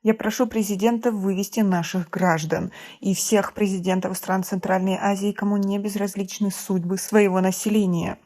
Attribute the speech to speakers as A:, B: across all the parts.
A: Я прошу президента вывести наших граждан и всех президентов стран Центральной Азии, кому не безразличны судьбы своего населения.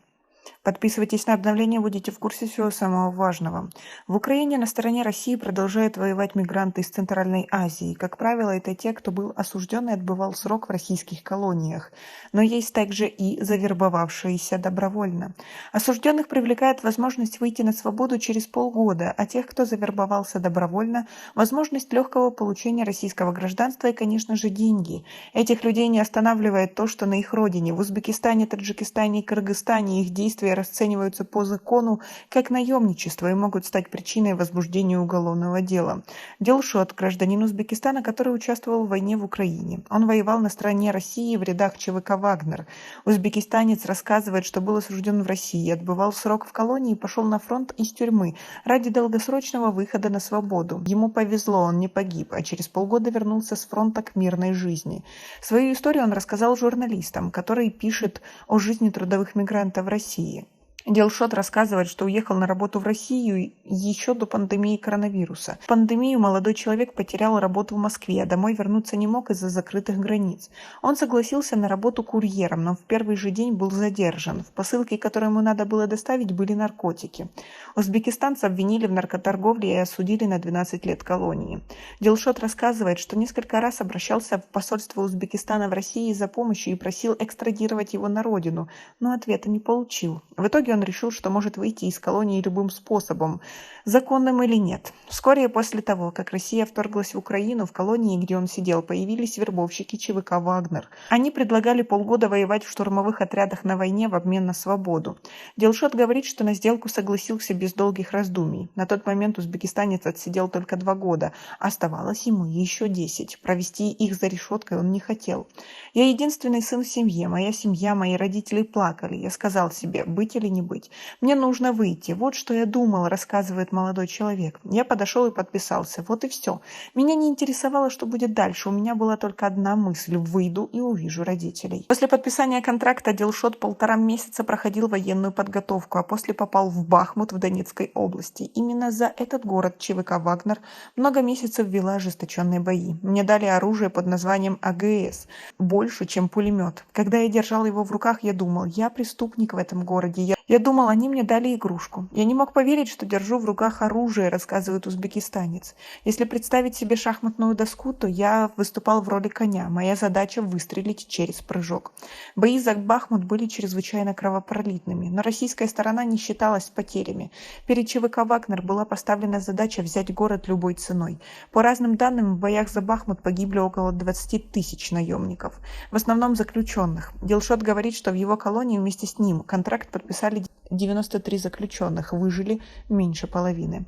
A: Подписывайтесь на обновления, будете в курсе всего самого важного. В Украине на стороне России продолжают воевать мигранты из Центральной Азии. Как правило, это те, кто был осужден и отбывал срок в российских колониях. Но есть также и завербовавшиеся добровольно. Осужденных привлекает возможность выйти на свободу через полгода, а тех, кто завербовался добровольно, возможность легкого получения российского гражданства и, конечно же, деньги. Этих людей не останавливает то, что на их родине, в Узбекистане, Таджикистане и Кыргызстане, их действия расцениваются по закону как наемничество и могут стать причиной возбуждения уголовного дела. Дилшот, гражданин Узбекистана, который участвовал в войне в Украине. Он воевал на стороне России в рядах ЧВК «Вагнер». Узбекистанец рассказывает, что был осужден в России, отбывал срок в колонии и пошел на фронт из тюрьмы ради долгосрочного выхода на свободу. Ему повезло, он не погиб, а через полгода вернулся с фронта к мирной жизни. Свою историю он рассказал журналистам, который пишет о жизни трудовых мигрантов в России. Дилшот рассказывает, что уехал на работу в Россию еще до пандемии коронавируса. В пандемию молодой человек потерял работу в Москве, а домой вернуться не мог из-за закрытых границ. Он согласился на работу курьером, но в первый же день был задержан. В посылке, которую ему надо было доставить, были наркотики. Узбекистанца обвинили в наркоторговле и осудили на 12 лет колонии. Дилшот рассказывает, что несколько раз обращался в посольство Узбекистана в России за помощью и просил экстрадировать его на родину, но ответа не получил. В итоге он решил, что может выйти из колонии любым способом, законным или нет. Вскоре после того, как Россия вторглась в Украину, в колонии, где он сидел, появились вербовщики ЧВК «Вагнер». Они предлагали полгода воевать в штурмовых отрядах на войне в обмен на свободу. Дилшот говорит, что на сделку согласился без долгих раздумий. На тот момент узбекистанец отсидел только 2 года, оставалось ему еще 10. Провести их за решеткой он не хотел. «Я единственный сын в семье, моя семья, мои родители плакали. Я сказал себе, быть или не быть. Мне нужно выйти. Вот что я думал», рассказывает молодой человек. «Я подошел и подписался. Вот и все. Меня не интересовало, что будет дальше. У меня была только одна мысль. Выйду и увижу родителей». После подписания контракта Дилшот 1,5 месяца проходил военную подготовку, а после попал в Бахмут в Донецкой области. Именно за этот город ЧВК «Вагнер» много месяцев вела ожесточенные бои. Мне дали оружие под названием АГС. Больше, чем пулемет. Когда я держал его в руках, я думал, я преступник в этом городе. Я думал, они мне дали игрушку. Я не мог поверить, что держу в руках оружие, рассказывает узбекистанец. Если представить себе шахматную доску, то я выступал в роли коня. Моя задача выстрелить через прыжок. Бои за Бахмут были чрезвычайно кровопролитными, но российская сторона не считалась с потерями. Перед ЧВК «Вагнер» была поставлена задача взять город любой ценой. По разным данным, в боях за Бахмут погибли около 20 тысяч наемников, в основном заключенных. Дилшот говорит, что в его колонии вместе с ним контракт подписали 93 заключенных, выжили меньше половины.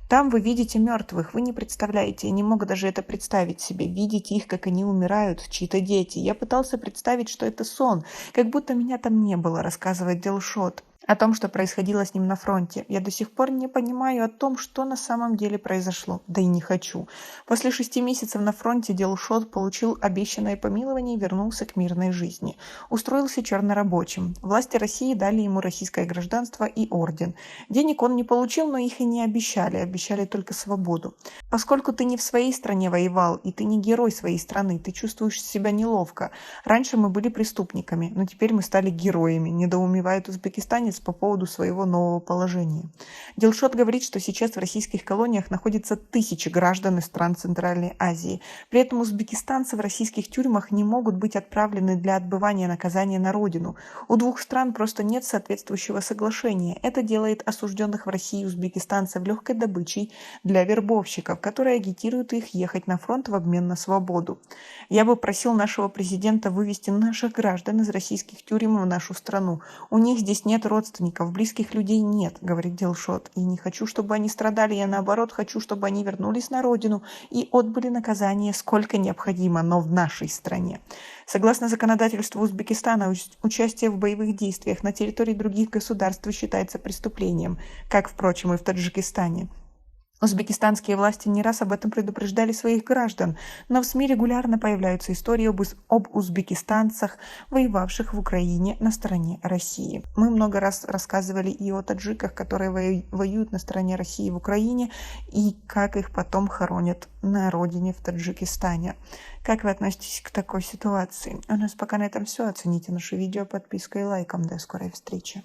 A: Там вы видите мертвых, вы не представляете, я не мог даже это представить себе, видеть их, как они умирают, чьи-то дети. Я пытался представить, что это сон, как будто меня там не было, рассказывает Дилшот о том, что происходило с ним на фронте. Я до сих пор не понимаю о том, что на самом деле произошло. Да и не хочу. После 6 месяцев на фронте Дилшот получил обещанное помилование и вернулся к мирной жизни. Устроился чернорабочим. Власти России дали ему российское гражданство и орден. Денег он не получил, но их и не обещали. Обещали только свободу. Поскольку ты не в своей стране воевал, и ты не герой своей страны, ты чувствуешь себя неловко. Раньше мы были преступниками, но теперь мы стали героями, недоумевает узбекистанец по поводу своего нового положения. Дилшот говорит, что сейчас в российских колониях находятся тысячи граждан из стран Центральной Азии. При этом узбекистанцы в российских тюрьмах не могут быть отправлены для отбывания наказания на родину. У 2 стран просто нет соответствующего соглашения. Это делает осужденных в России узбекистанцев легкой добычей для вербовщиков, которые агитируют их ехать на фронт в обмен на свободу. Я бы просил нашего президента вывести наших граждан из российских тюрем в нашу страну. У них здесь нет родственников, близких людей нет, говорит Дилшот. И не хочу, чтобы они страдали, я наоборот хочу, чтобы они вернулись на родину и отбыли наказание сколько необходимо, но в нашей стране. Согласно законодательству Узбекистана, участие в боевых действиях на территории других государств считается преступлением, как, впрочем, и в Таджикистане. Узбекистанские власти не раз об этом предупреждали своих граждан, но в СМИ регулярно появляются истории об узбекистанцах, воевавших в Украине на стороне России. Мы много раз рассказывали и о таджиках, которые воюют на стороне России в Украине, и как их потом хоронят на родине в Таджикистане. Как вы относитесь к такой ситуации? У нас пока на этом все. Оцените наше видео подпиской и лайком. До скорой встречи.